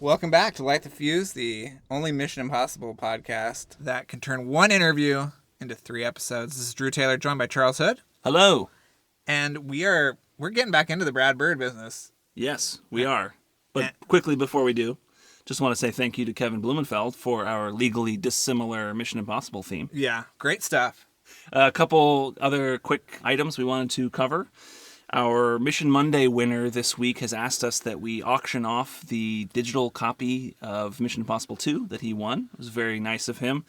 Welcome back to Light the Fuse, the only Mission Impossible podcast that can turn one interview into 3 episodes. This is Drew Taylor, joined by Charles Hood. Hello. And we're getting back into the Brad Bird business. Yes, we are. But quickly before we do, just want to say thank you to Kevin Blumenfeld for our legally dissimilar Mission Impossible theme. Yeah, great stuff. A couple other quick items we wanted to cover. Our Mission Monday winner this week has asked us that we auction off the digital copy of Mission Impossible 2 that he won. It was very nice of him.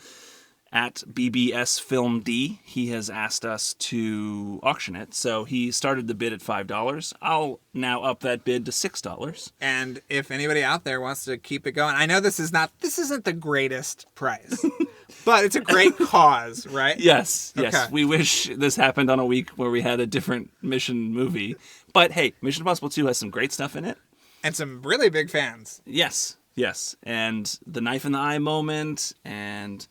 At BBS Film D, he has asked us to auction it. So he started the bid at $5. I'll now up that bid to $6. And if anybody out there wants to keep it going, I know this isn't the greatest price, but it's a great cause, right? Yes. Okay. We wish this happened on a week where we had a different Mission movie. But hey, Mission Impossible 2 has some great stuff in it. And some really big fans. Yes. And the knife in the eye moment, and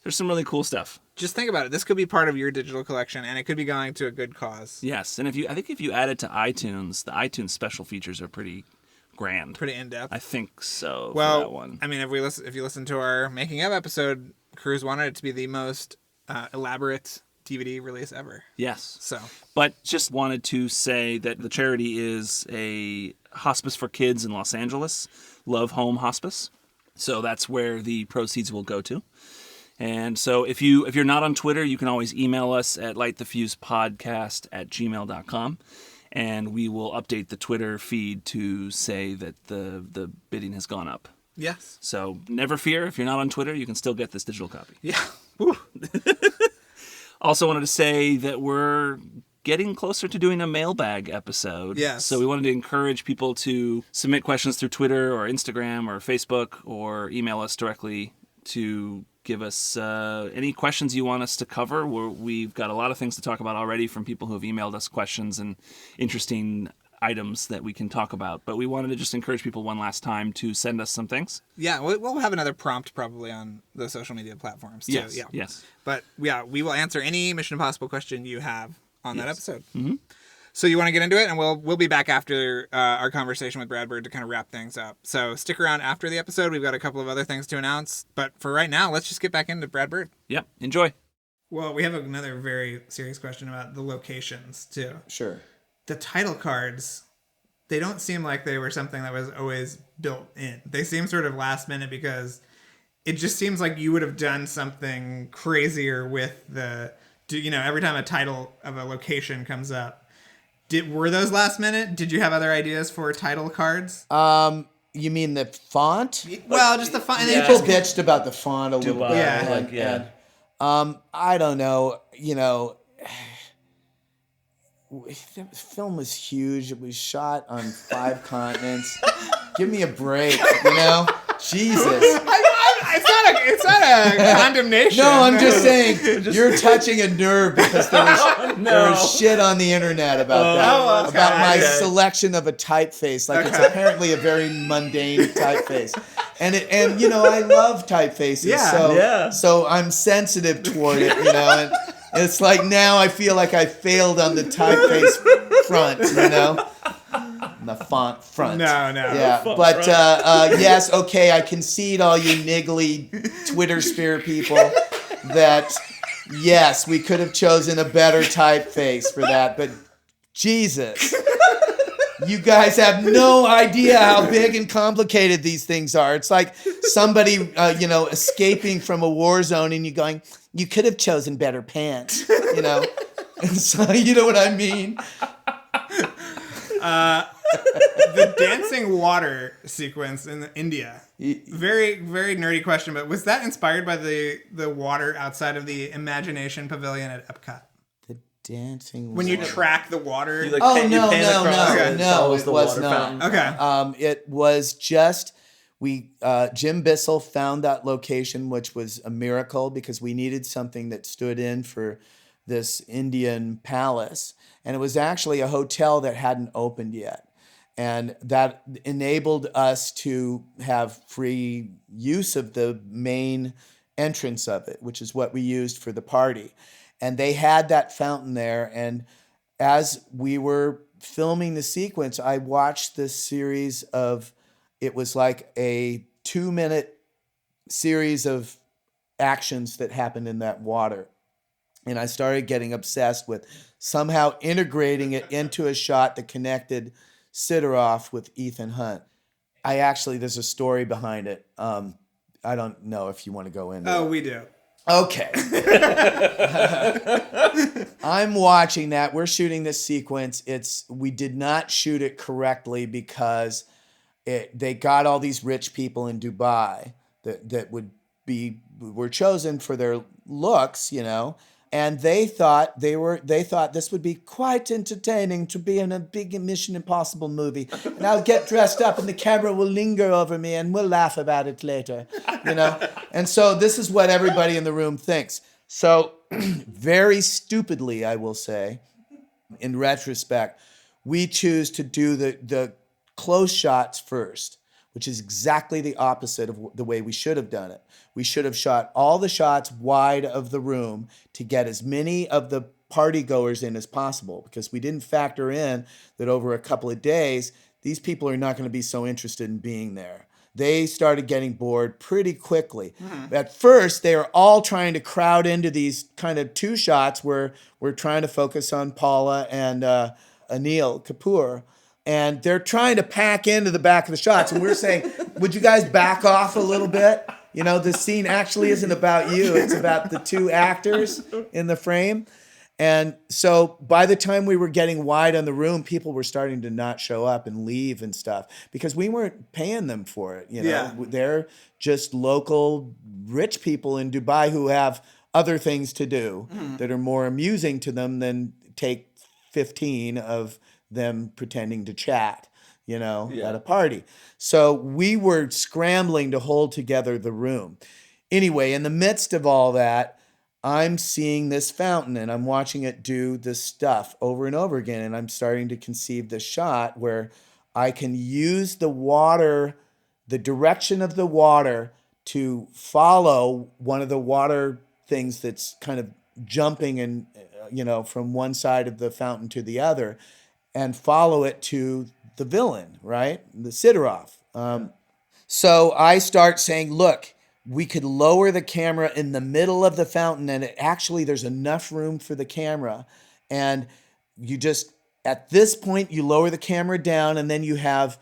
there's some really cool stuff. Just think about it. This could be part of your digital collection, and it could be going to a good cause. Yes, and I think if you add it to iTunes, the iTunes special features are pretty grand. Pretty in-depth. I think so. Well, for that one. I mean, if you listen to our making of episode, Cruz wanted it to be the most elaborate DVD release ever. Yes. So, but just wanted to say that the charity is a hospice for kids in Los Angeles, Love Home Hospice. So that's where the proceeds will go to. And so if you're not on Twitter, you can always email us at lightthefusepodcast@gmail.com, and we will update the Twitter feed to say that the bidding has gone up. yes. So never fear, if you're not on Twitter, you can still get this digital copy. Yeah. Woo. Also wanted to say that we're getting closer to doing a mailbag episode. Yes. So we wanted to encourage people to submit questions through Twitter or Instagram or Facebook, or email us directly to give us any questions you want us to cover. We've got a lot of things to talk about already from people who have emailed us questions and interesting items that we can talk about. But we wanted to just encourage people one last time to send us some things. Yeah, we'll have another prompt probably on the social media platforms too. Yes, yeah. yes. But yeah, we will answer any Mission Impossible question you have on that episode. Mm-hmm. So you want to get into it, and we'll be back after our conversation with Brad Bird to kind of wrap things up. So stick around after the episode. We've got a couple of other things to announce. But for right now, let's just get back into Brad Bird. Yep, enjoy. Well, we have another very serious question about the locations, too. Sure. The title cards, they don't seem like they were something that was always built in. They seem sort of last minute because it just seems like you would have done something crazier with every time a title of a location comes up. Were those last minute? Did you have other ideas for title cards? You mean the font? Well, just the font. People bitched about the font a little bit. Yeah. I don't know. The film was huge. It was shot on 5 continents. Give me a break, Jesus. It's not a condemnation. No, I'm just saying you're touching a nerve because there was shit on the internet about that. okay. About my selection of a typeface. Like, it's apparently a very mundane typeface. And I love typefaces. Yeah. So I'm sensitive toward it, and it's like now I feel like I failed on the typeface front, the font front. No. Yeah, but yes, okay, I concede all you niggly Twitter sphere people that, yes, we could have chosen a better typeface for that, but Jesus. You guys have no idea how big and complicated these things are. It's like somebody, escaping from a war zone and you going, you could have chosen better pants, And so, you know what I mean? The dancing water sequence in India. Very, very nerdy question, but was that inspired by the water outside of the Imagination Pavilion at Epcot? The dancing When you track the water. No, it was not. Okay. It was just Jim Bissell found that location, which was a miracle because we needed something that stood in for this Indian palace. And it was actually a hotel that hadn't opened yet. And that enabled us to have free use of the main entrance of it, which is what we used for the party. And they had that fountain there. And as we were filming the sequence, I watched this series of it was like a 2-minute series of actions that happened in that water. And I started getting obsessed with somehow integrating it into a shot that connected Sidoroff with Ethan Hunt. There's a story behind it. I don't know if you want to go into it. Oh, we do. Okay. I'm watching that. We're shooting this sequence. We did not shoot it correctly because they got all these rich people in Dubai that were chosen for their looks, and they thought this would be quite entertaining to be in a big Mission Impossible movie. And I'll get dressed up and the camera will linger over me and we'll laugh about it later, And so this is what everybody in the room thinks. So very stupidly, I will say, in retrospect, we choose to do the close shots first, which is exactly the opposite of the way we should have done it. We should have shot all the shots wide of the room to get as many of the party goers in as possible, because we didn't factor in that over a couple of days, these people are not going to be so interested in being there. They started getting bored pretty quickly. Mm-hmm. At first, they were all trying to crowd into these kind of 2 shots where we're trying to focus on Paula and Anil Kapoor. And they're trying to pack into the back of the shots. And we're saying, would you guys back off a little bit? The scene actually isn't about you. It's about the 2 actors in the frame. And so by the time we were getting wide on the room, people were starting to not show up and leave and stuff because we weren't paying them for it. Yeah. They're just local rich people in Dubai who have other things to do that are more amusing to them than take 15 of them pretending to chat, at a party. So we were scrambling to hold together the room. Anyway, in the midst of all that, I'm seeing this fountain and I'm watching it do this stuff over and over again. And I'm starting to conceive this shot where I can use the water, the direction of the water, to follow one of the water things that's kind of jumping and, from one side of the fountain to the other, and follow it to the villain, right? The Sidoroff. So I start saying, look, we could lower the camera in the middle of the fountain, and there's enough room for the camera. And you just, at this point, you lower the camera down, and then you have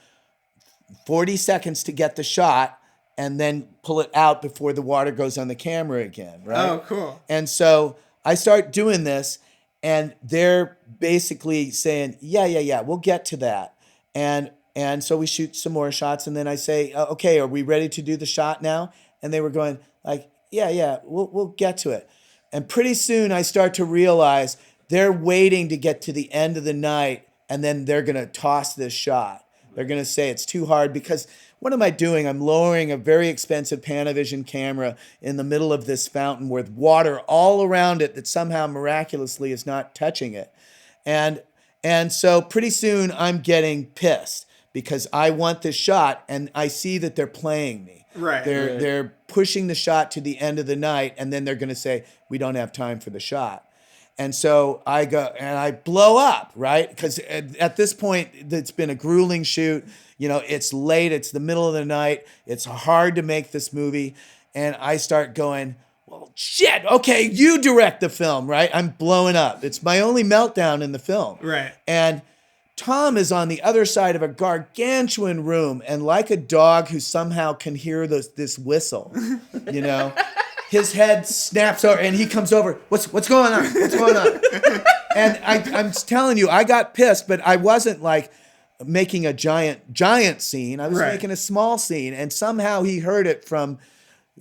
40 seconds to get the shot, and then pull it out before the water goes on the camera again, right? Oh, cool. And so I start doing this, and they're basically saying, yeah, we'll get to that. And so we shoot some more shots, and then I say, okay, are we ready to do the shot now? And they were going like, yeah, we'll get to it. And pretty soon I start to realize they're waiting to get to the end of the night, and then they're going to toss this shot. They're going to say it's too hard because what am I doing? I'm lowering a very expensive Panavision camera in the middle of this fountain with water all around it that somehow miraculously is not touching it. And so pretty soon I'm getting pissed because I want this shot, and I see that they're playing me. Right. They're pushing the shot to the end of the night, and then they're going to say, we don't have time for the shot. And so I go and I blow up, right? Because at this point, it's been a grueling shoot. It's late. It's the middle of the night. It's hard to make this movie. And I start going, well, shit, okay, you direct the film, right? I'm blowing up. It's my only meltdown in the film. Right. And Tom is on the other side of a gargantuan room, and like a dog who somehow can hear this whistle, his head snaps over, and he comes over. What's going on? What's going on? And I'm telling you, I got pissed, but I wasn't like making a giant scene. I was making a small scene, and somehow he heard it from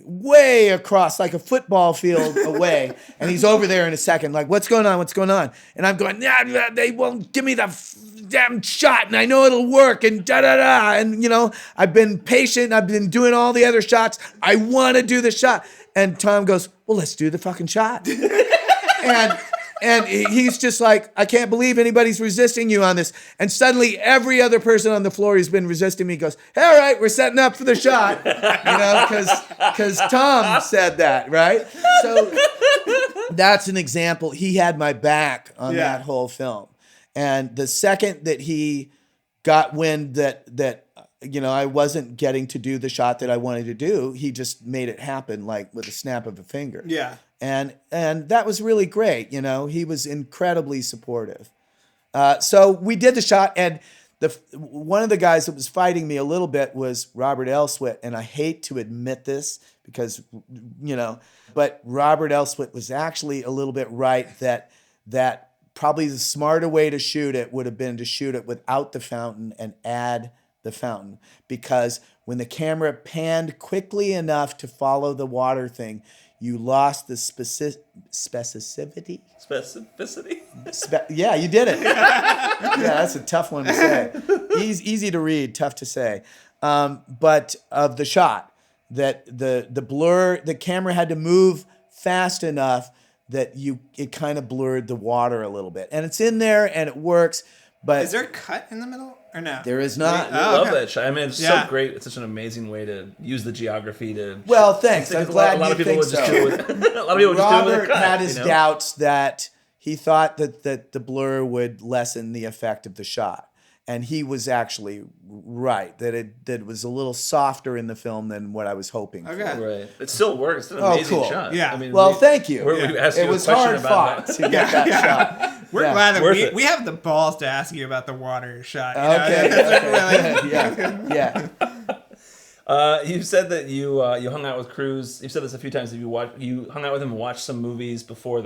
way across, like a football field away. And he's over there in a second, like, what's going on? What's going on? And I'm going, yeah, they won't give me the damn shot, and I know it'll work, and da-da-da. And, I've been patient. I've been doing all the other shots. I want to do the shot. And Tom goes, well, let's do the fucking shot. And he's just like, I can't believe anybody's resisting you on this. And suddenly every other person on the floor who's been resisting me goes, hey, all right, we're setting up for the shot. Because Tom said that, right? So that's an example. He had my back on that whole film. And the second that he got wind that I wasn't getting to do the shot that I wanted to do. He just made it happen like with a snap of a finger. Yeah. And that was really great. He was incredibly supportive. So we did the shot, and one of the guys that was fighting me a little bit was Robert Elswit, and I hate to admit this because, but Robert Elswit was actually a little bit right that probably the smarter way to shoot it would have been to shoot it without the fountain and add the fountain, because when the camera panned quickly enough to follow the water thing, you lost the specificity. Specificity? Yeah, you did it. Yeah, that's a tough one to say. Easy to read, tough to say. But of the shot, that the blur, the camera had to move fast enough that it kind of blurred the water a little bit. And it's in there and it works. But is there a cut in the middle or no? There is not. I love that shot. I mean, it's so great. It's such an amazing way to use the geography to. Well, thanks. I'm glad you think so. A lot of people Robert had his doubts that he thought that the blur would lessen the effect of the shot, and he was actually right that it was a little softer in the film than what I was hoping for. Right. It still works. It's an amazing shot. Yeah. I mean, thank you. It was hard fought to get that shot. We're glad that we have the balls to ask you about the water shot. Okay. Yeah. You said that you hung out with Cruise. You've said this a few times. You hung out with him and watched some movies before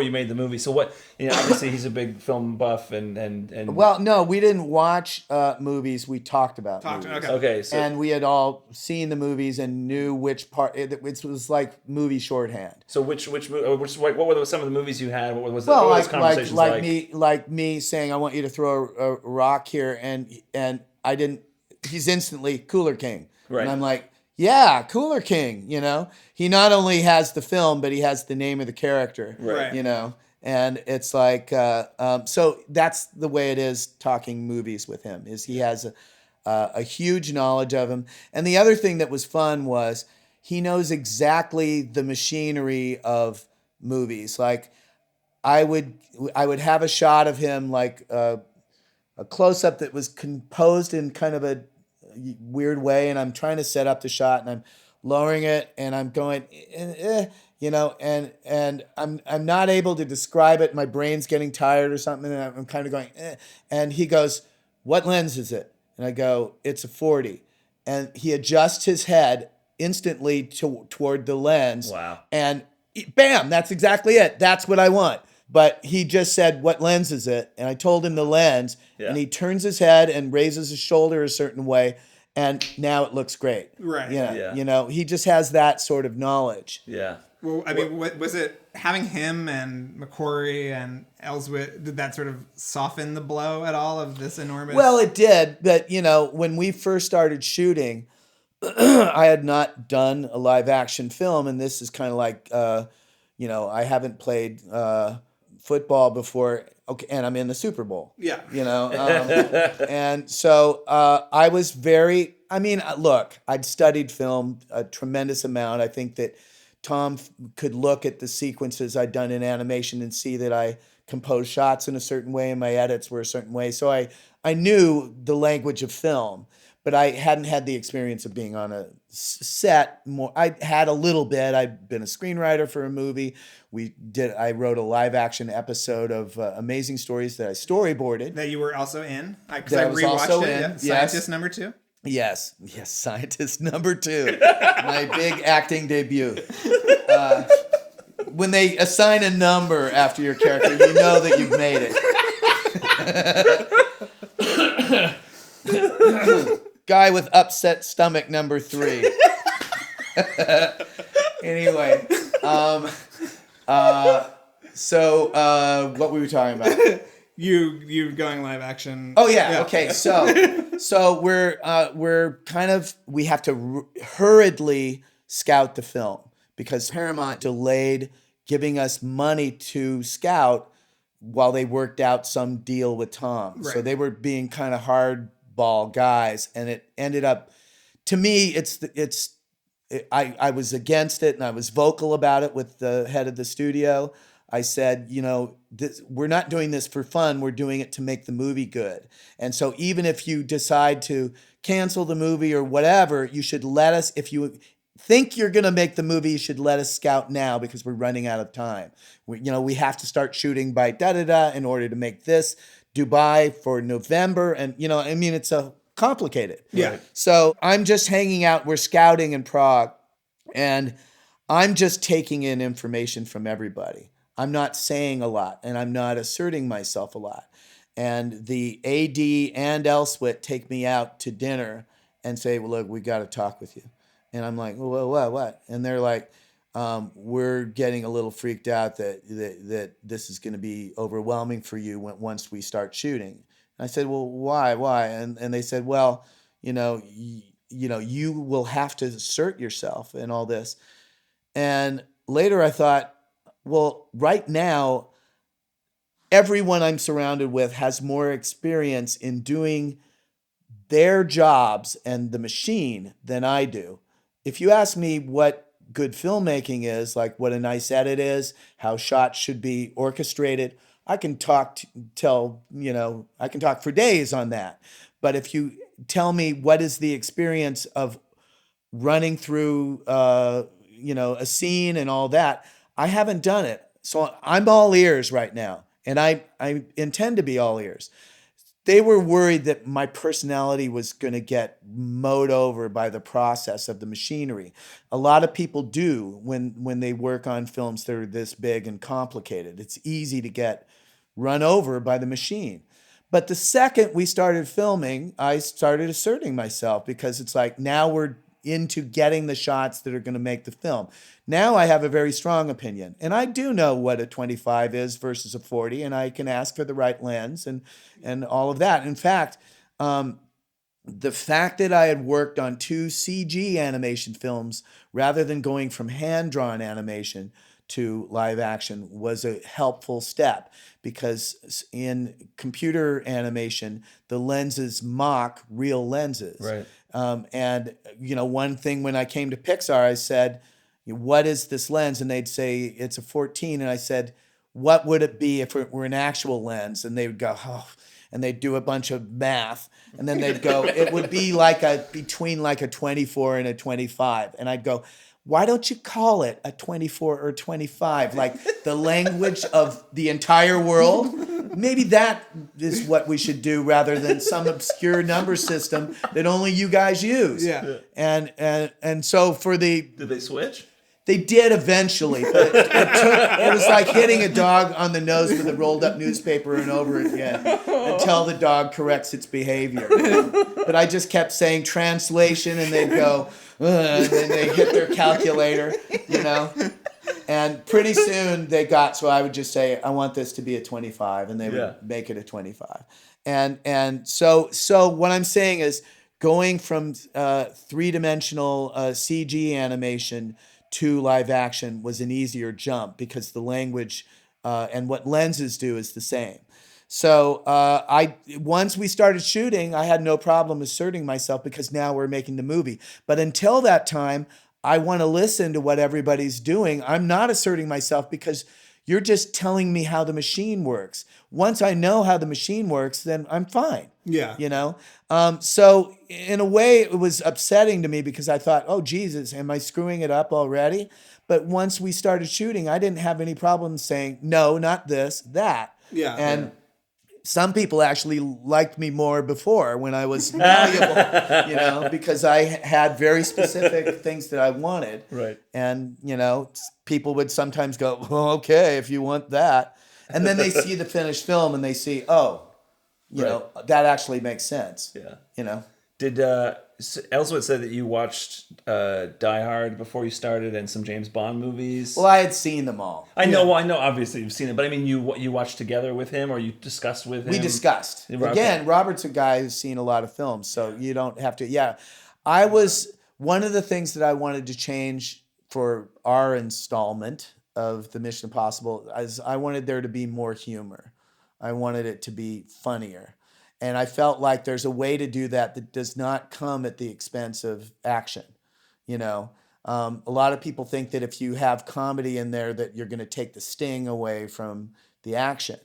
you made the movie. So what? Obviously he's a big film buff and. Well, no, we didn't watch movies. We talked about movies. Okay. So, and we had all seen the movies and knew which part. It was like movie shorthand. So what were some of the movies you had? What was those conversations like me saying, I want you to throw a rock here, and I didn't. He's instantly Cooler King, right? And I'm like, yeah, Cooler King. He not only has the film, but he has the name of the character, right? And it's like, so that's the way it is talking movies with him. Is he has a huge knowledge of him, and the other thing that was fun was he knows exactly the machinery of movies. Like, I would have a shot of him, like a close up that was composed in kind of a weird way, and I'm trying to set up the shot, and I'm lowering it, and I'm going, and I'm not able to describe it. My brain's getting tired or something, and I'm kind of going, and he goes, "What lens is it?" And I go, "It's a 40," and he adjusts his head instantly toward the lens. Wow! And bam, that's exactly it. That's what I want. But he just said, "What lens is it?" And I told him the lens, and he turns his head and raises his shoulder a certain way, and now it looks great. Right. Yeah. He just has that sort of knowledge. Yeah. Well, I mean, what was it having him and McQuarrie and Elswit? Did that sort of soften the blow at all of this enormous? Well, it did. But when we first started shooting, I had not done a live action film, and this is kind of like, I haven't played football before, okay, and I'm in the Super Bowl. Yeah. And so I was look, I'd studied film a tremendous amount. I think that Tom could look at the sequences I'd done in animation and see that I composed shots in a certain way and my edits were a certain way. So I knew the language of film, but I hadn't had the experience of being on a set more. I had a little bit. I'd been a screenwriter for a movie. I wrote a live action episode of Amazing Stories that I storyboarded. That you were also in? Because I I was rewatched also it. in. Scientist number 2? Yes, Scientist number 2. My big acting debut. When they assign a number after your character, you know that you've made it. Guy with upset stomach number 3. Anyway, so what were we talking about? You going live action? Oh yeah. Okay. So we have to hurriedly scout the film because Paramount delayed giving us money to scout while they worked out some deal with Tom. Right. So they were being kind of hardball guys, and it ended up, to me, I was against it, and I was vocal about it with the head of the studio. I said, we're not doing this for fun. We're doing it to make the movie good. And so even if you decide to cancel the movie or whatever, you should let us, if you think you're going to make the movie, you should let us scout now because we're running out of time. We have to start shooting by da-da-da in order to make this Dubai for November. And, it's a complicated. Yeah. So I'm just hanging out. We're scouting in Prague and I'm just taking in information from everybody. I'm not saying a lot and I'm not asserting myself a lot. And the AD and Elswit take me out to dinner and say, well, look, we got to talk with you. And I'm like, well, what? And they're like, we're getting a little freaked out that this is going to be overwhelming for you once we start shooting. And I said, well, why? And they said, well, you will have to assert yourself and all this. And later I thought, well, right now, everyone I'm surrounded with has more experience in doing their jobs and the machine than I do. If you ask me what good filmmaking is, like what a nice edit is, how shots should be orchestrated, I can talk I can talk for days on that. But if you tell me what is the experience of running through a scene and all that, I haven't done it. So I'm all ears right now. And I intend to be all ears. They were worried that my personality was going to get mowed over by the process of the machinery. A lot of people do when they work on films that are this big and complicated. It's easy to get run over by the machine. But the second we started filming, I started asserting myself because it's like now we're into getting the shots that are going to make the film. Now I have a very strong opinion. And I do know what a 25 is versus a 40, and I can ask for the right lens and all of that. In fact, the fact that I had worked on 2 CG animation films rather than going from hand-drawn animation to live action was a helpful step because in computer animation, the lenses mock real lenses. Right. And one thing when I came to Pixar, I said, what is this lens? And they'd say, it's a 14. And I said, what would it be if it were an actual lens? And they would go, oh, and they'd do a bunch of math. And then they'd go, it would be between like a 24 and a 25. And I'd go, why don't you call it a 24 or 25? Like the language of the entire world. Maybe that is what we should do rather than some obscure number system that only you guys use. Yeah. And so for Did they switch? they did eventually, but it was like hitting a dog on the nose with a rolled up newspaper and over again until the dog corrects its behavior. But I just kept saying translation and they'd go, and then they hit their calculator, And pretty soon they got, so I would just say, I want this to be a 25, and they would make it a 25. And so what I'm saying is going from three-dimensional CG animation to live action was an easier jump because the language and what lenses do is the same. So once we started shooting, I had no problem asserting myself because now we're making the movie. But until that time, I want to listen to what everybody's doing. I'm not asserting myself because you're just telling me how the machine works. Once I know how the machine works, then I'm fine. Yeah. So in a way, it was upsetting to me because I thought, oh, Jesus, am I screwing it up already? But once we started shooting, I didn't have any problems saying, no, not this, that. Yeah. And some people actually liked me more before when I was malleable, because I had very specific things that I wanted. Right. And, people would sometimes go, well, okay, if you want that. And then they see the finished film and they see, that actually makes sense. Yeah. Did Elswit said that you watched Die Hard before you started and some James Bond movies? Well, I had seen them all. I know. Well, I know. Obviously, you've seen it, but I mean, you watched together with him, or you discussed with him. We discussed. Okay. Again, Robert's a guy who's seen a lot of films, so you don't have to. Yeah, one of the things that I wanted to change for our installment of the Mission Impossible is I wanted there to be more humor. I wanted it to be funnier. And I felt like there's a way to do that does not come at the expense of action. A lot of people think that if you have comedy in there that you're going to take the sting away from the action.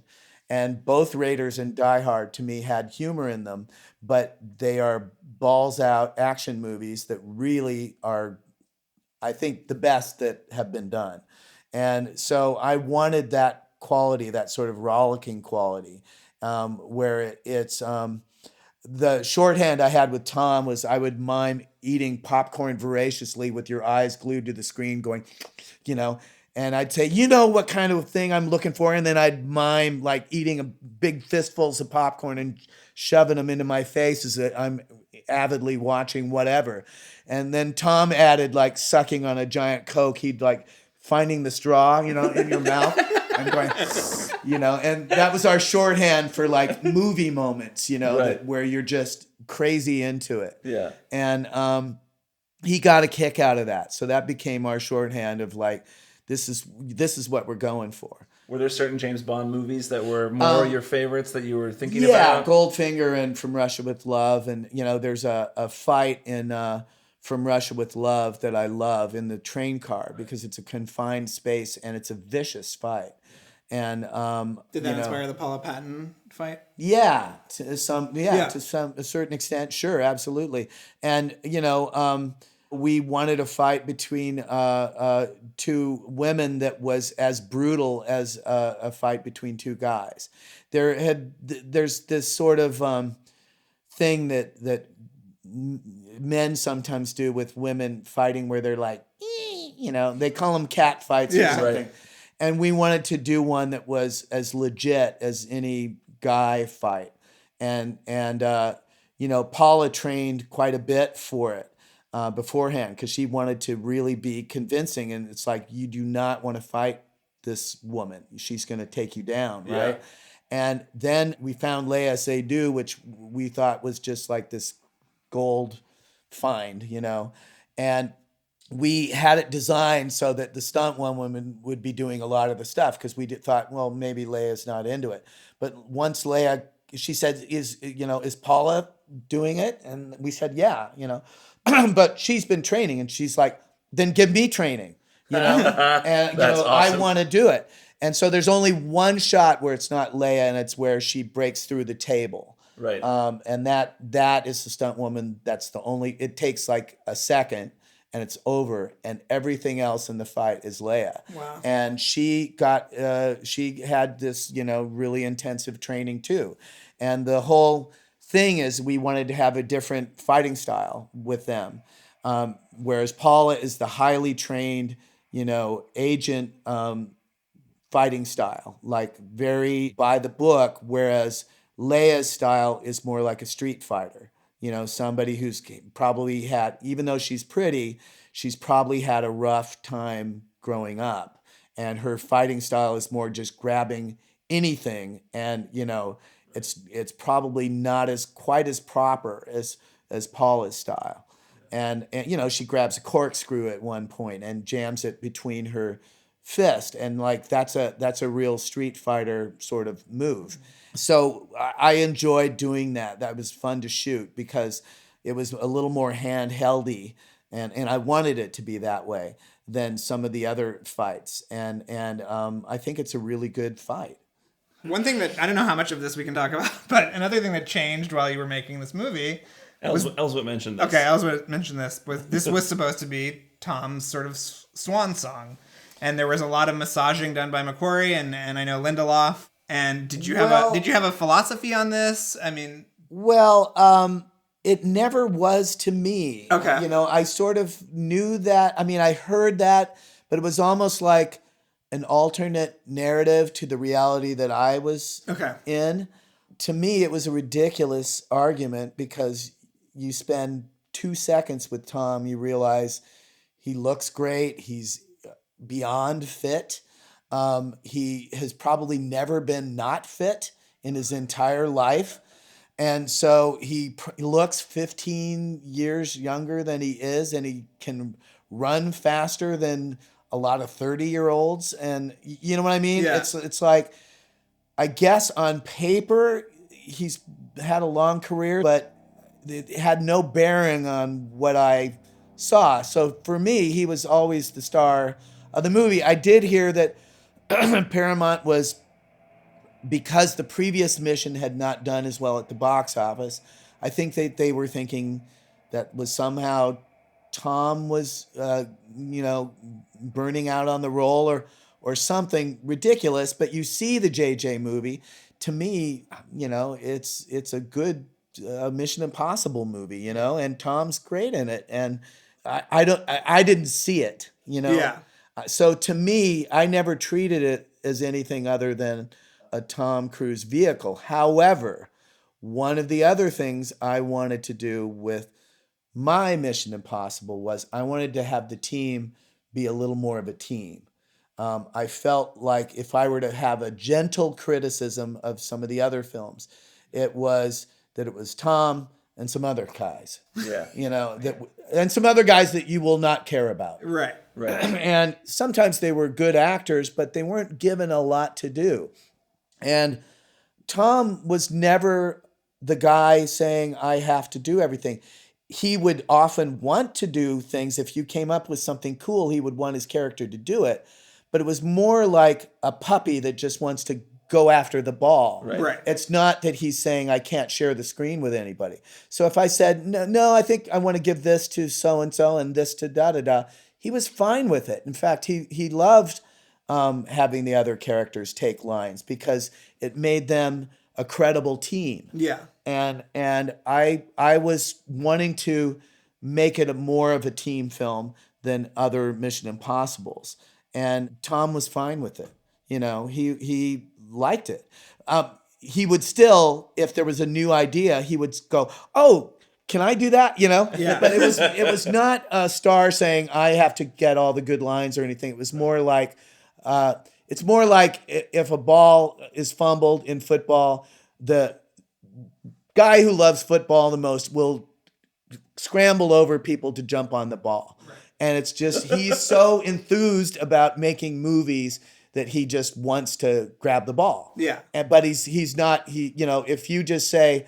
And both Raiders and Die Hard to me had humor in them, but they are balls out action movies that really are, I think, the best that have been done. And so I wanted that quality, that sort of rollicking quality, where it's the shorthand I had with Tom was I would mime eating popcorn voraciously with your eyes glued to the screen going, and I'd say, what kind of thing I'm looking for? And then I'd mime like eating a big fistfuls of popcorn and shoving them into my face as I'm avidly watching whatever. And then Tom added like sucking on a giant Coke. He'd like finding the straw, in your mouth and going, and that was our shorthand for like movie moments, that, where you're just crazy into it. Yeah. And he got a kick out of that. So that became our shorthand of like, this is what we're going for. Were there certain James Bond movies that were more your favorites that you were thinking about? Yeah, Goldfinger and From Russia with Love. And, there's a fight in From Russia with Love that I love in the train car because it's a confined space and it's a vicious fight. And did that inspire the Paula Patton fight? Yeah, to a certain extent, sure, absolutely. And we wanted a fight between two women that was as brutal as a fight between two guys. There's this sort of thing that men sometimes do with women fighting where they're like, they call them cat fights or something. Right. And we wanted to do one that was as legit as any guy fight. And Paula trained quite a bit for it beforehand because she wanted to really be convincing. And it's like, you do not want to fight this woman. She's going to take you down, right? Yeah. And then we found Lea Seydoux, which we thought was just like this gold find, and we had it designed so that the stunt woman would be doing a lot of the stuff because we thought, well, maybe Lea's not into it. But once Lea, she said, is Paula doing it? And we said, yeah, but she's been training, and she's like, then give me training, and That's awesome. I want to do it. And so there's only one shot where it's not Lea, and it's where she breaks through the table. Right. And that is the stunt woman. That's the only. It takes like a second. And it's over, and everything else in the fight is Lea. Wow. And she had this, really intensive training too. And the whole thing is we wanted to have a different fighting style with them. Whereas Paula is the highly trained, agent fighting style, like very by the book, whereas Lea's style is more like a street fighter. Somebody who's probably had, even though she's pretty, she's probably had a rough time growing up. And her fighting style is more just grabbing anything. And, it's probably not quite as proper as Paula's style. And she grabs a corkscrew at one point and jams it between her fist. And like, that's a real street fighter sort of move. So I enjoyed doing that. That was fun to shoot because it was a little more handheldy, and I wanted it to be that way than some of the other fights. And I think it's a really good fight. One thing that I don't know how much of this we can talk about, but another thing that changed while you were making this movie. Elsbeth mentioned this. Okay, Elsbeth mentioned this. This was supposed to be Tom's sort of swan song, and there was a lot of massaging done by McQuarrie and I know Lindelof. And did you have a philosophy on this? I mean, it never was to me. Okay. I sort of knew that. I mean, I heard that, but it was almost like an alternate narrative to the reality that I was in. To me, it was a ridiculous argument because you spend 2 seconds with Tom, you realize he looks great, he's beyond fit. He has probably never been not fit in his entire life. And so he looks 15 years younger than he is, and he can run faster than a lot of 30-year-olds. And you know what I mean? Yeah. It's like, I guess on paper, he's had a long career, but it had no bearing on what I saw. So for me, he was always the star of the movie. I did hear that Paramount was because the previous mission had not done as well at the box office, I think they were thinking that was somehow Tom was, burning out on the role or something ridiculous. But you see the JJ movie, to me, it's a good Mission Impossible movie, and Tom's great in it. And I didn't see it, Yeah. So to me, I never treated it as anything other than a Tom Cruise vehicle. However, one of the other things I wanted to do with my Mission Impossible was I wanted to have the team be a little more of a team. I felt like if I were to have a gentle criticism of some of the other films, it was that it was Tom and some other guys. Yeah. And some other guys that you will not care about. Right. Right. And sometimes they were good actors, but they weren't given a lot to do. And Tom was never the guy saying, I have to do everything. He would often want to do things. If you came up with something cool, he would want his character to do it. But it was more like a puppy that just wants to go after the ball. Right. It's not that he's saying, I can't share the screen with anybody. So if I said, no, I think I want to give this to so-and-so and this to da-da-da, he was fine with it. In fact, he loved having the other characters take lines because it made them a credible team. Yeah. And I was wanting to make it more of a team film than other Mission Impossibles. And Tom was fine with it. He liked it. He would still, if there was a new idea, he would go, oh, can I do that? Yeah. But it was not a star saying I have to get all the good lines or anything. It was more like, it's more like if a ball is fumbled in football, the guy who loves football the most will scramble over people to jump on the ball. Right. And it's just, he's so enthused about making movies that he just wants to grab the ball. Yeah. But he's not, if you just say,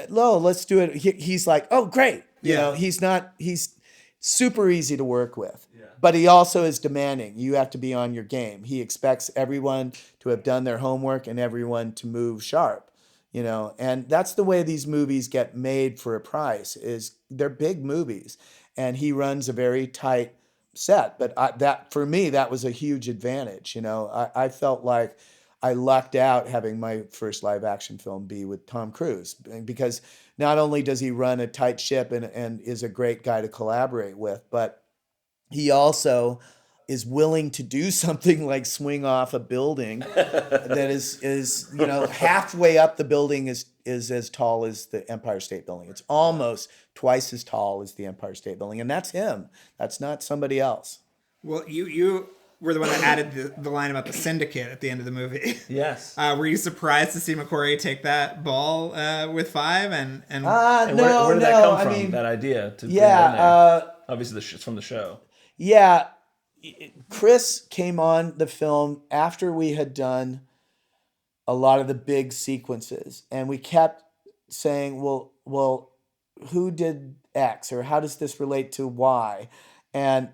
"Lo, let's do it," he's like, "Oh, great." He's super easy to work with. Yeah. But he also is demanding. You have to be on your game. He expects everyone to have done their homework and everyone to move sharp. And that's the way these movies get made for a price, is they're big movies. And he runs a very tight set. But for me, that was a huge advantage. I felt like I lucked out having my first live action film be with Tom Cruise, because not only does he run a tight ship and is a great guy to collaborate with, but he also is willing to do something like swing off a building that is halfway up the building is as tall as the Empire State Building. It's almost twice as tall as the Empire State Building, and that's him. That's not somebody else. Well, you were the one that added the line about the syndicate at the end of the movie. Yes. Were you surprised to see McQuarrie take that ball with 5? And where did that come from? That idea to put it in there? Obviously, it's from the show. Yeah. Chris came on the film after we had done a lot of the big sequences, and we kept saying, well, who did X, or how does this relate to Y? And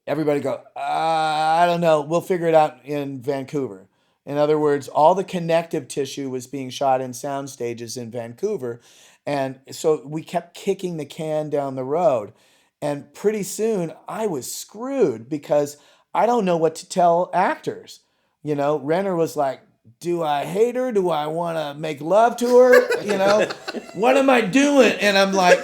everybody go, I don't know. We'll figure it out in Vancouver. In other words, all the connective tissue was being shot in sound stages in Vancouver. And so we kept kicking the can down the road. And pretty soon I was screwed because I don't know what to tell actors. Renner was like, do I hate her? Do I want to make love to her? What am I doing? And I'm like,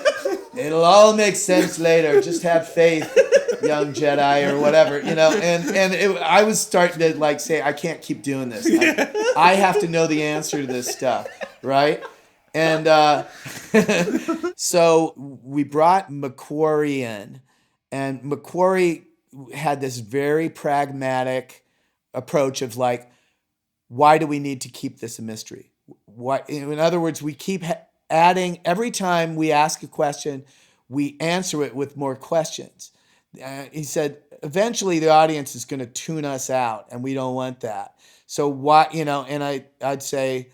it'll all make sense later. Just have faith, young Jedi, or whatever, I was starting to say, I can't keep doing this. I have to know the answer to this stuff, right? And so we brought McQuarrie in, and McQuarrie had this very pragmatic approach of why do we need to keep this a mystery? In other words, we keep adding, every time we ask a question, we answer it with more questions. He said, eventually the audience is going to tune us out, and we don't want that. So why, and I'd say,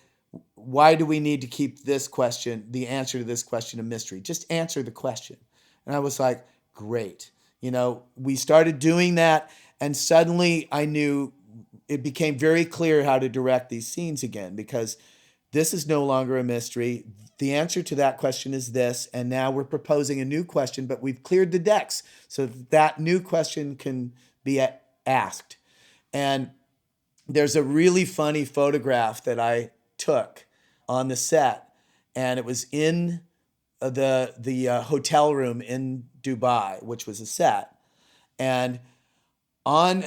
why do we need to keep this question, the answer to this question, a mystery? Just answer the question. And I was like, great. We started doing that, and suddenly I knew it became very clear how to direct these scenes again, because this is no longer a mystery. The answer to that question is this, and now we're proposing a new question, but we've cleared the decks so that new question can be asked. And there's a really funny photograph that I took on the set, and it was in the hotel room in Dubai, which was a set. And on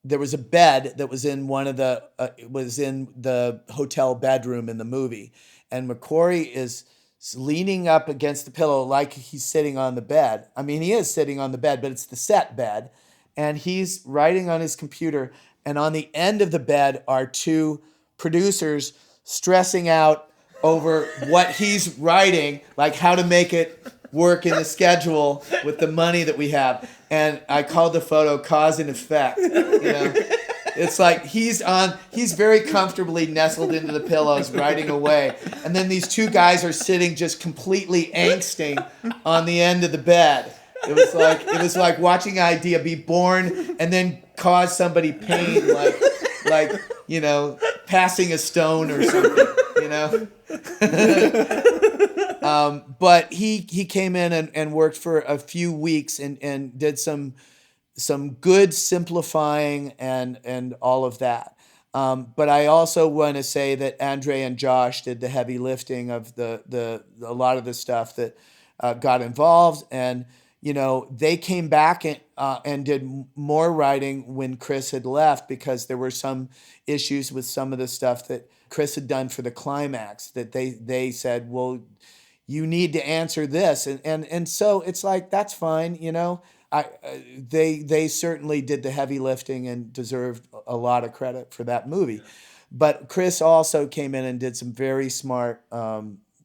there was a bed that was in one of the was in the hotel bedroom in the movie, and McQuarrie is leaning up against the pillow like he's sitting on the bed. I mean, he is sitting on the bed, but it's the set bed, and he's writing on his computer. And on the end of the bed are two producers stressing out over what he's writing, like how to make it work in the schedule with the money that we have. And I called the photo cause and effect. It's like he's very comfortably nestled into the pillows writing away, and then these two guys are sitting just completely angsting on the end of the bed. It was like watching an idea be born and then cause somebody pain, like passing a stone or something, But he came in and worked for a few weeks and did some good simplifying and all of that. But I also want to say that Andre and Josh did the heavy lifting of a lot of the stuff that got involved, and they came back and did more writing when Chris had left, because there were some issues with some of the stuff that Chris had done for the climax that they said, well, you need to answer this, and so it's like, that's fine, they certainly did the heavy lifting and deserved a lot of credit for that movie. But Chris also came in and did some very smart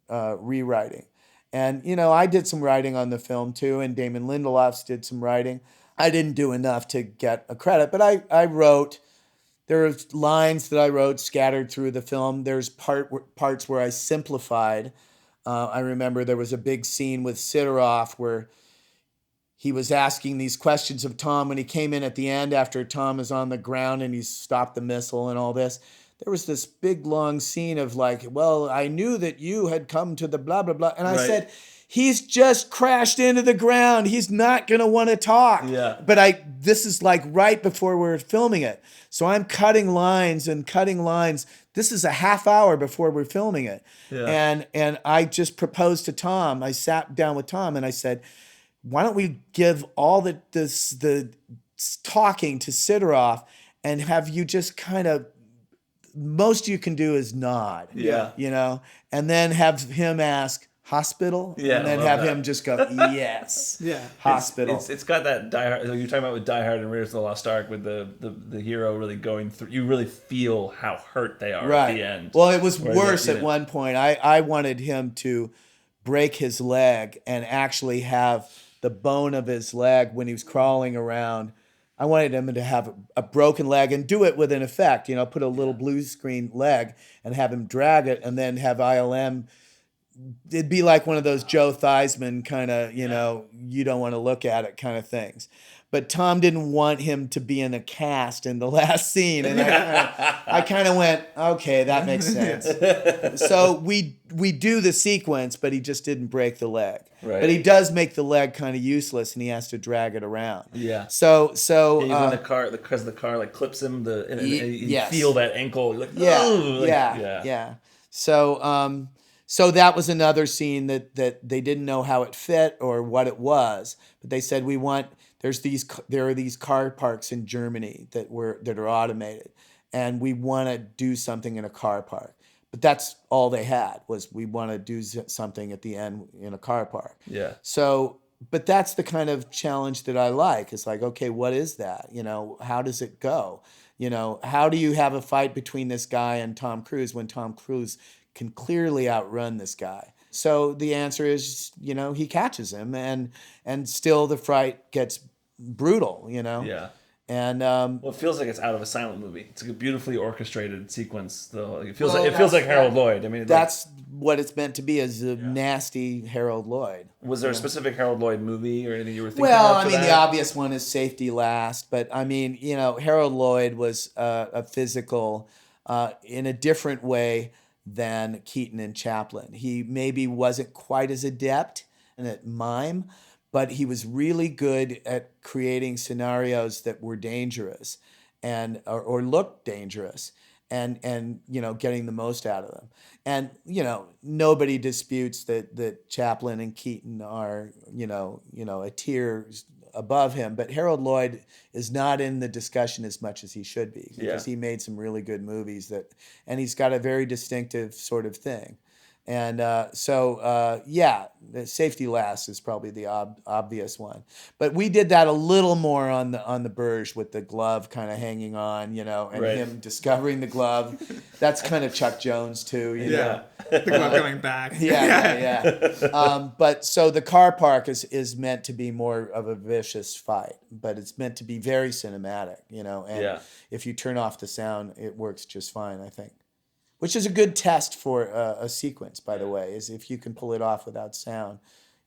rewriting. And, I did some writing on the film too, and Damon Lindelof's did some writing. I didn't do enough to get a credit, but I wrote. There are lines that I wrote scattered through the film. There's parts where I simplified. I remember there was a big scene with Sidorov where he was asking these questions of Tom when he came in at the end after Tom is on the ground and he's stopped the missile and all this. There was this big long scene of like, well, I knew that you had come to the blah, blah, blah. And I said, he's just crashed into the ground. He's not going to want to talk. Yeah. But this is like right before we're filming it. So I'm cutting lines. This is a half hour before we're filming it. Yeah. And I just proposed to Tom. I sat down with Tom and I said, why don't we give all the talking to Sidorov and have you just kind of, most you can do is nod. Yeah. And then have him ask, hospital? Yeah, and then have him just go, yes. Yeah. Hospital. It's got that Die Hard. You're talking about with Die Hard and Raiders of the Lost Ark, with the hero really going through. You really feel how hurt they are at the end. Well, it was worse at one point. I wanted him to break his leg and actually have the bone of his leg when he was crawling around. I wanted him to have a broken leg and do it with an effect. Put a little blue screen leg and have him drag it, and then have ILM. It'd be like one of those Joe Theismann kind of, you don't want to look at it kind of things. But Tom didn't want him to be in a cast in the last scene. And I kind of went, okay, that makes sense. So we do the sequence, but he just didn't break the leg. Right. But he does make the leg kind of useless, and he has to drag it around. Yeah. So he's in the car because the car like clips him. You feel that ankle. Like, yeah. So that was another scene that they didn't know how it fit or what it was, but they said there are these car parks in Germany that are automated, and we want to do something in a car park. But that's all they had, was we want to do something at the end in a car park. Yeah. So, but that's the kind of challenge that I like. It's like, okay, what is that? How does it go? How do you have a fight between this guy and Tom Cruise when Tom Cruise can clearly outrun this guy? So the answer is, he catches him, and still the fight gets brutal, Yeah. And Well, it feels like it's out of a silent movie. It's like a beautifully orchestrated sequence, though. Like, it feels Well, like Harold Lloyd. I mean, that's what it's meant to be, is a nasty Harold Lloyd. was there a specific Harold Lloyd movie or anything you were thinking Well, of? I For mean, that? the obvious one is Safety Last, but I mean, Harold Lloyd was a physical in a different way than Keaton and Chaplin. He maybe wasn't quite as adept at mime, but he was really good at creating scenarios that were dangerous and or looked dangerous and getting the most out of them. And nobody disputes that Chaplin and Keaton are a tier above him, but Harold Lloyd is not in the discussion as much as he should be, because he made some really good movies and he's got a very distinctive sort of thing. And the Safety Last is probably the obvious one. But we did that a little more on the Burge, with the glove kind of hanging on, and Right. him discovering the glove. That's kind of Chuck Jones too. You know? The glove coming back. Yeah. But so the car park is meant to be more of a vicious fight, but it's meant to be very cinematic, and if you turn off the sound, it works just fine, I think. Which is a good test for a sequence, by the way, is if you can pull it off without sound.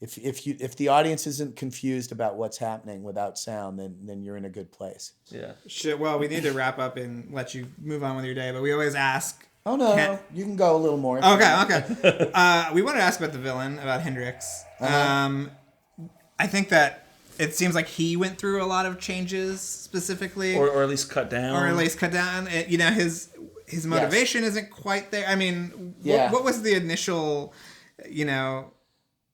If the audience isn't confused about what's happening without sound, then you're in a good place. Yeah. Shit, well, we need to wrap up and let you move on with your day, but we always ask. Oh no, you can go a little more. Okay. We wanted to ask about the villain, about Hendrix. I think that it seems like he went through a lot of changes specifically, Or at least cut down. His motivation isn't quite there. I mean, what was the initial,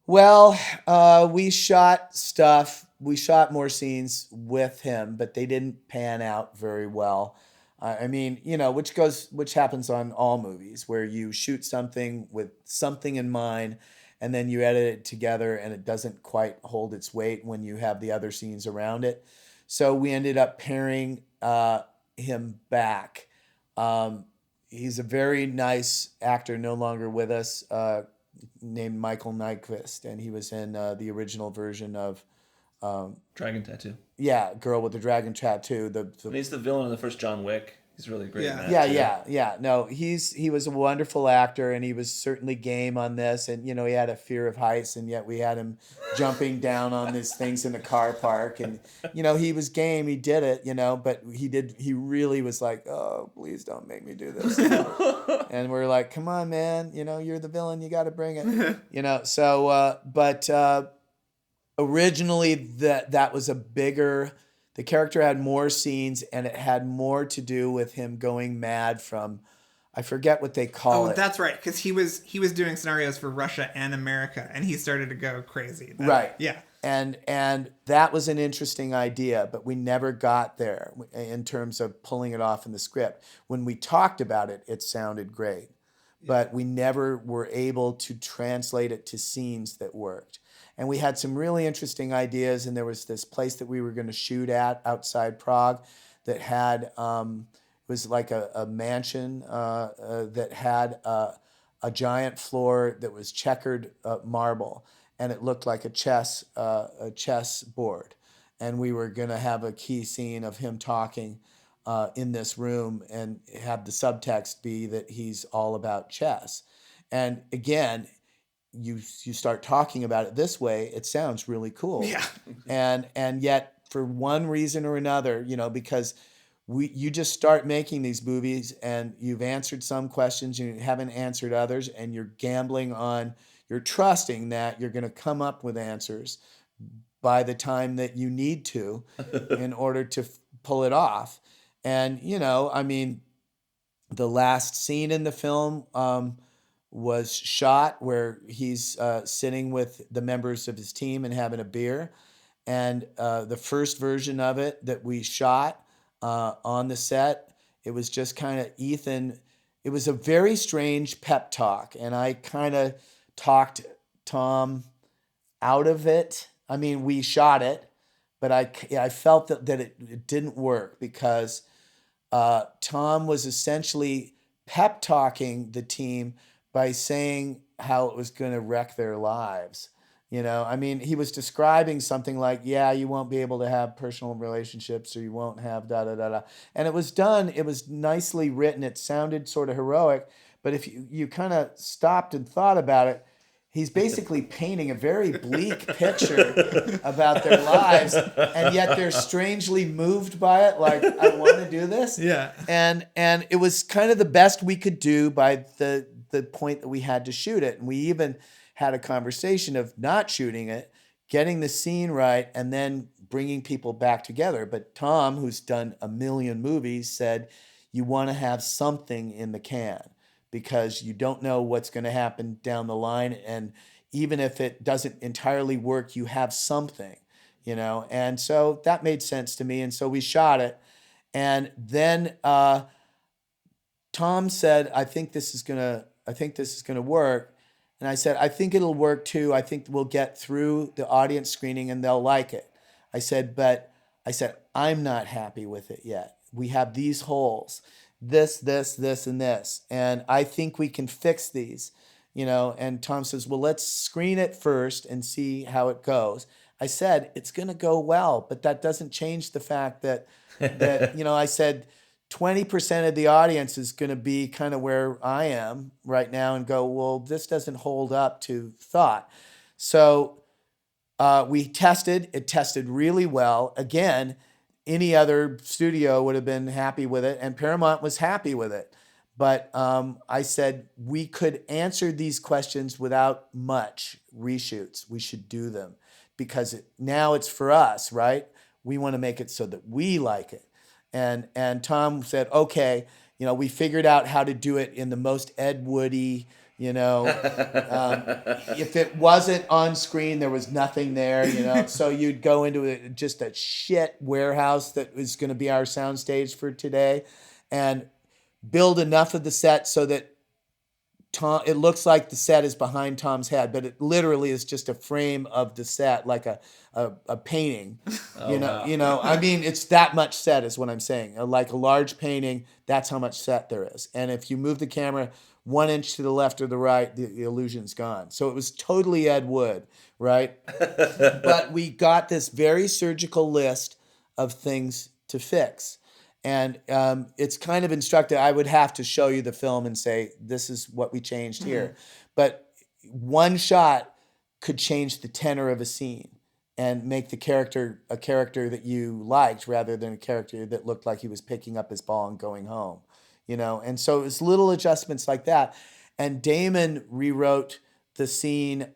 Well, we shot stuff. We shot more scenes with him, but they didn't pan out very well. I mean, which happens on all movies, where you shoot something with something in mind, and then you edit it together, and it doesn't quite hold its weight when you have the other scenes around it. So we ended up paring him back. He's a very nice actor, no longer with us, named Michael Nyquist, and he was in the original version of Dragon Tattoo. Yeah, Girl with the Dragon Tattoo. And he's the villain in the first John Wick. He's really great in that. Yeah. No, he was a wonderful actor, and he was certainly game on this. And he had a fear of heights, and yet we had him jumping down on these things in the car park, and he was game. He did it, but he really was like, oh, please don't make me do this. And we're like, come on, man, you're the villain, you got to bring it. So originally that was a bigger. The character had more scenes, and it had more to do with him going mad from, I forget what they call it. Oh, that's right, because he was doing scenarios for Russia and America, and he started to go crazy. Right. Yeah. And that was an interesting idea, but we never got there in terms of pulling it off in the script. When we talked about it, it sounded great, but we never were able to translate it to scenes that worked. And we had some really interesting ideas, and there was this place that we were going to shoot at outside Prague that had, it was like a mansion that had a giant floor that was checkered marble, and it looked like a chess board. And we were going to have a key scene of him talking in this room and have the subtext be that he's all about chess. And again, you start talking about it this way, it sounds really cool. Yeah. And yet, for one reason or another, because you just start making these movies, and you've answered some questions, you haven't answered others, and you're you're trusting that you're going to come up with answers by the time that you need to in order to pull it off. And, the last scene in the film was shot where he's sitting with the members of his team and having a beer. And the first version of it that we shot on the set, it was just kind of Ethan. It was a very strange pep talk, and I kind of talked Tom out of it. I mean, we shot it, but I felt that it didn't work, because Tom was essentially pep talking the team by saying how it was going to wreck their lives, I mean, he was describing something like, yeah, you won't be able to have personal relationships, or you won't have da da da da. And it was nicely written. It sounded sort of heroic, but if you kind of stopped and thought about it, he's basically painting a very bleak picture about their lives, and yet they're strangely moved by it. Like, I want to do this. Yeah. And it was kind of the best we could do by the point that we had to shoot it. And we even had a conversation of not shooting it, getting the scene right, and then bringing people back together. But Tom, who's done a million movies, said, you want to have something in the can, because you don't know what's going to happen down the line. And even if it doesn't entirely work, you have something, And so that made sense to me. And so we shot it. And then Tom said, I think this is going to work. And I said, I think it'll work too. I think we'll get through the audience screening and they'll like it. I said, I'm not happy with it yet. We have these holes, this, and this. And I think we can fix these, And Tom says, well, let's screen it first and see how it goes. I said, it's going to go well, but that doesn't change the fact that I said, 20% of the audience is going to be kind of where I am right now and go, well, this doesn't hold up to thought. So we tested. It tested really well. Again, any other studio would have been happy with it, and Paramount was happy with it. But I said we could answer these questions without much reshoots. We should do them because now it's for us, right? We want to make it so that we like it. And Tom said, okay, we figured out how to do it in the most Ed Woody, if it wasn't on screen, there was nothing there, So you'd go into just a shit warehouse that was going to be our soundstage for today, and build enough of the set so that it looks like the set is behind Tom's head, but it literally is just a frame of the set, like a painting. Wow. I mean, it's that much set is what I'm saying. Like a large painting, that's how much set there is. And if you move the camera 1 inch to the left or the right, the illusion's gone. So it was totally Ed Wood, right? But we got this very surgical list of things to fix. And it's kind of instructive. I would have to show you the film and say, this is what we changed here. But one shot could change the tenor of a scene and make the character a character that you liked rather than a character that looked like he was picking up his ball and going home, And so it was little adjustments like that. And Damon rewrote the scene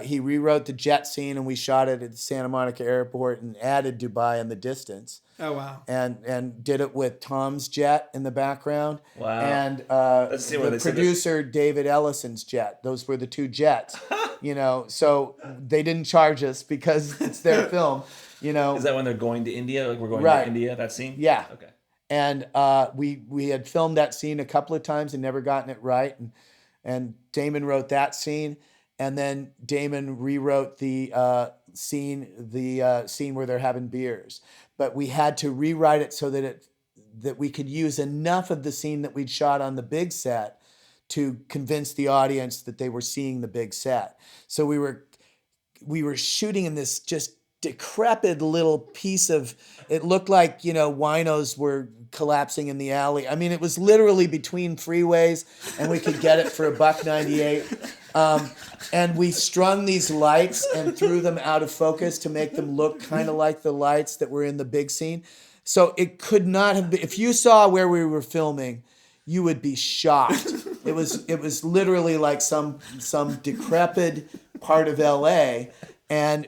he rewrote the jet scene, and we shot it at the Santa Monica airport and added Dubai in the distance. Oh, wow. And did it with Tom's jet in the background. Wow. And Let's see what the they said producer, David Ellison's jet. Those were the two jets, So they didn't charge us because it's their film, Is that when they're going to India? Like we're going Right. to India, that scene? Yeah. Okay. And we had filmed that scene a couple of times and never gotten it right. And Damon wrote that scene. And then Damon rewrote the scene where they're having beers. But we had to rewrite it so that we could use enough of the scene that we'd shot on the big set to convince the audience that they were seeing the big set. So we were shooting in this just decrepit little piece of, it looked like, winos were collapsing in the alley. I mean, it was literally between freeways, and we could get it for $1.98. And we strung these lights and threw them out of focus to make them look kind of like the lights that were in the big scene. So it could not have been, if you saw where we were filming, you would be shocked. It was literally like some decrepit part of LA, and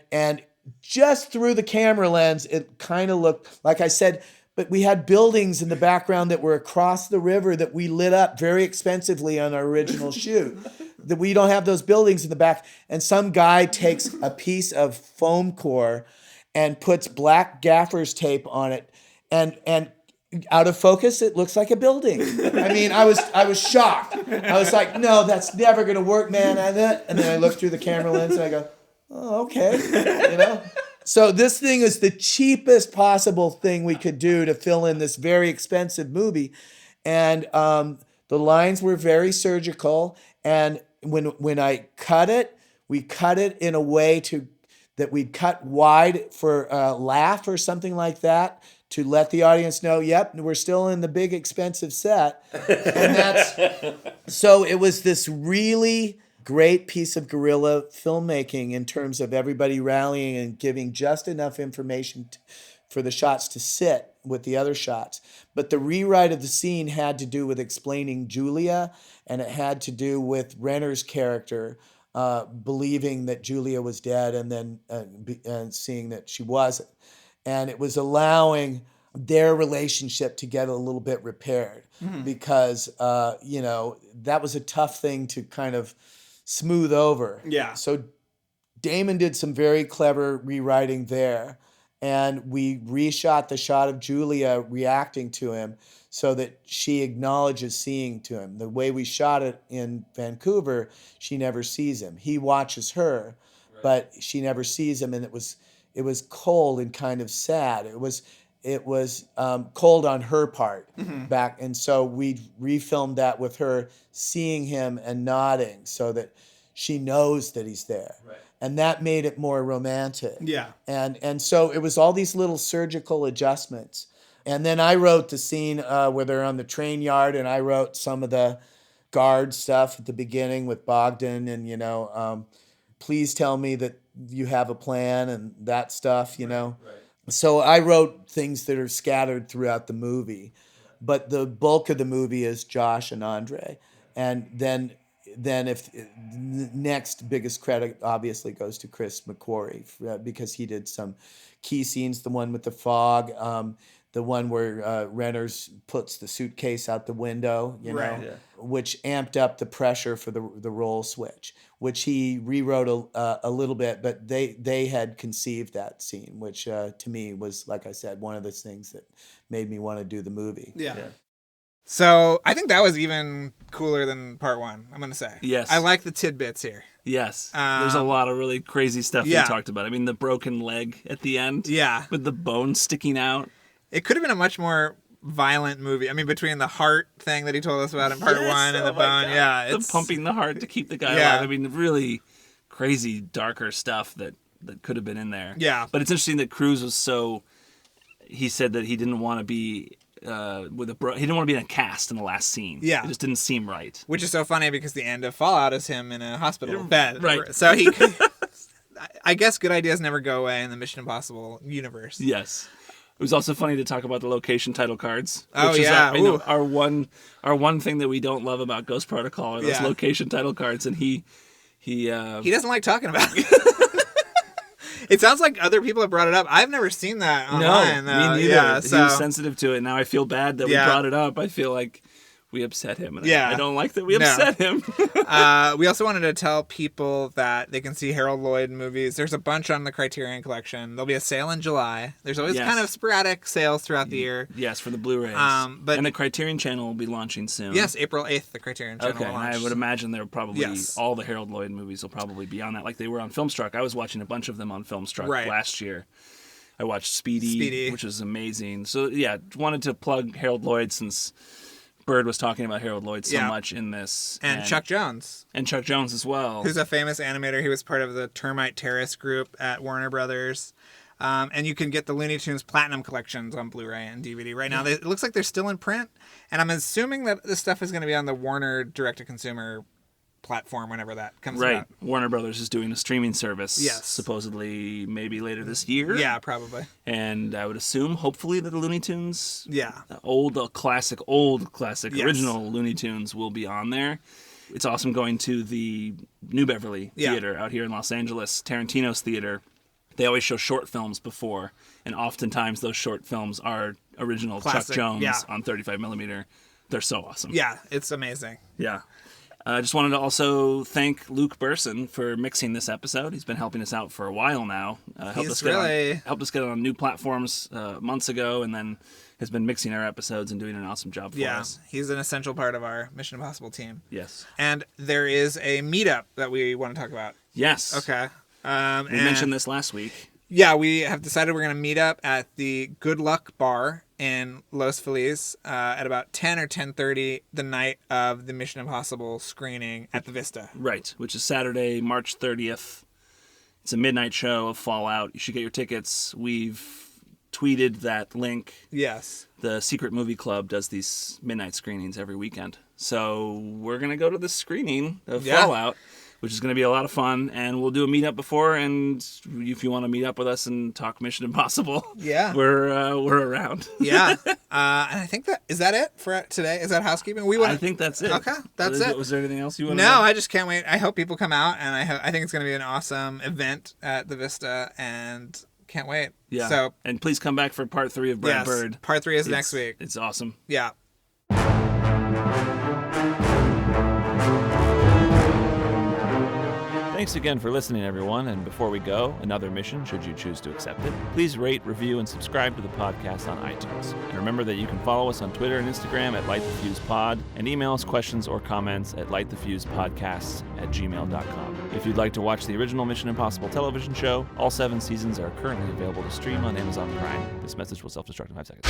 just through the camera lens, it kind of looked, like I said, but we had buildings in the background that were across the river that we lit up very expensively on our original shoot. That we don't have those buildings in the back. And some guy takes a piece of foam core and puts black gaffer's tape on it, and out of focus, it looks like a building. I mean, I was shocked. I was like, no, that's never gonna work, man. And then I look through the camera lens and I go, oh, okay, So this thing is the cheapest possible thing we could do to fill in this very expensive movie. And the lines were very surgical. And when I cut it, we cut it in a way that we'd cut wide for a laugh or something like that to let the audience know, yep, we're still in the big expensive set. And so it was this really great piece of guerrilla filmmaking in terms of everybody rallying and giving just enough information for the shots to sit with the other shots. But the rewrite of the scene had to do with explaining Julia, and it had to do with Renner's character believing that Julia was dead and then seeing that she wasn't. And it was allowing their relationship to get a little bit repaired because, that was a tough thing to kind of smooth over. Yeah. So Damon did some very clever rewriting there. And we reshot the shot of Julia reacting to him so that she acknowledges seeing to him. The way we shot it in Vancouver, she never sees him. He watches her, but she never sees him. And it was cold and kind of sad. It was cold on her part back. And so we refilmed that with her seeing him and nodding so that she knows that he's there. Right. And that made it more romantic. Yeah. And so it was all these little surgical adjustments. And then I wrote the scene where they're on the train yard, and I wrote some of the guard stuff at the beginning with Bogdan and, please tell me that you have a plan and that stuff, Right. So I wrote things that are scattered throughout the movie. But the bulk of the movie is Josh and Andre. And then if the next biggest credit obviously goes to Chris McQuarrie because he did some key scenes, the one with the fog, the one where Renners puts the suitcase out the window, which amped up the pressure for the roll switch, which he rewrote a little bit, but they had conceived that scene, which to me was, like I said, one of the things that made me want to do the movie. Yeah. So I think that was even cooler than part one, I'm going to say. Yes. I like the tidbits here. Yes. There's a lot of really crazy stuff you talked about. I mean, the broken leg at the end. Yeah. With the bone sticking out. It could have been a much more violent movie. I mean, between the heart thing that he told us about in part one and the bone. God. Yeah. The pumping the heart to keep the guy alive. I mean, really crazy, darker stuff that could have been in there. Yeah. But it's interesting that Cruise was he said that he didn't want to be he didn't want to be in a cast in the last scene. Yeah. It just didn't seem right. Which is so funny because the end of Fallout is him in a hospital bed. Right. So he could, I guess good ideas never go away in the Mission Impossible universe. Yes. It was also funny to talk about the location title cards. Oh, which yeah. Is our one thing that we don't love about Ghost Protocol are those location title cards, and he doesn't like talking about it. It sounds like other people have brought it up. I've never seen that online. No, me neither. Yeah, He was sensitive to it. Now I feel bad that we brought it up. I feel like we upset him. And I don't like that we upset him. We also wanted to tell people that they can see Harold Lloyd movies. There's a bunch on the Criterion Collection. There'll be a sale in July. There's always kind of sporadic sales throughout the year. Yes, for the Blu-rays. And the Criterion Channel will be launching soon. Yes, April 8th, the Criterion Channel will launch. And I would imagine there will probably all the Harold Lloyd movies will probably be on that, like they were on Filmstruck. I was watching a bunch of them on Filmstruck last year. I watched Speedy, which was amazing. So wanted to plug Harold Lloyd since Bird was talking about Harold Lloyd so much in this. And Chuck Jones. And Chuck Jones as well. Who's a famous animator. He was part of the Termite Terrace group at Warner Brothers. And you can get the Looney Tunes Platinum collections on Blu-ray and DVD right now. It looks like they're still in print. And I'm assuming that this stuff is going to be on the Warner direct-to-consumer platform whenever that comes out. Warner Brothers is doing a streaming service. Yes. Supposedly maybe later this year. Yeah, probably. And I would assume, hopefully, that the Looney Tunes, old classic, original Looney Tunes will be on there. It's awesome going to the New Beverly Theater out here in Los Angeles, Tarantino's theater. They always show short films before, and oftentimes those short films are original classic, Chuck Jones on 35 millimeter. They're so awesome. Yeah, it's amazing. Yeah. I just wanted to also thank Luke Burson for mixing this episode. He's been helping us out for a while now. Helped us get on new platforms months ago, and then has been mixing our episodes and doing an awesome job for us. He's an essential part of our Mission Impossible team. Yes. And there is a meetup that we want to talk about. Yes. Okay. We mentioned this last week. Yeah, we have decided we're going to meet up at the Good Luck Bar in Los Feliz at about 10 or 10:30 the night of the Mission Impossible screening at the Vista. Right, which is Saturday, March 30th. It's a midnight show of Fallout. You should get your tickets. We've tweeted that link. Yes. The Secret Movie Club does these midnight screenings every weekend. So we're going to go to the screening of Fallout, which is going to be a lot of fun. And we'll do a meetup before. And if you want to meet up with us and talk Mission Impossible, we're around. Yeah. And I think is that it for today? Is that housekeeping? I think that's it. Okay, that's it. Was there anything else you want to No, know? I just can't wait. I hope people come out, and I think it's going to be an awesome event at the Vista, and can't wait. Yeah. So, and please come back for part 3 of Brad Bird. Part 3 is next week. It's awesome. Yeah. Thanks again for listening, everyone. And before we go, another mission, should you choose to accept it. Please rate, review, and subscribe to the podcast on iTunes. And remember that you can follow us on Twitter and Instagram at LightTheFusePod and email us questions or comments at lightthefusepodcasts@gmail.com. If you'd like to watch the original Mission Impossible television show, all 7 seasons are currently available to stream on Amazon Prime. This message will self-destruct in 5 seconds.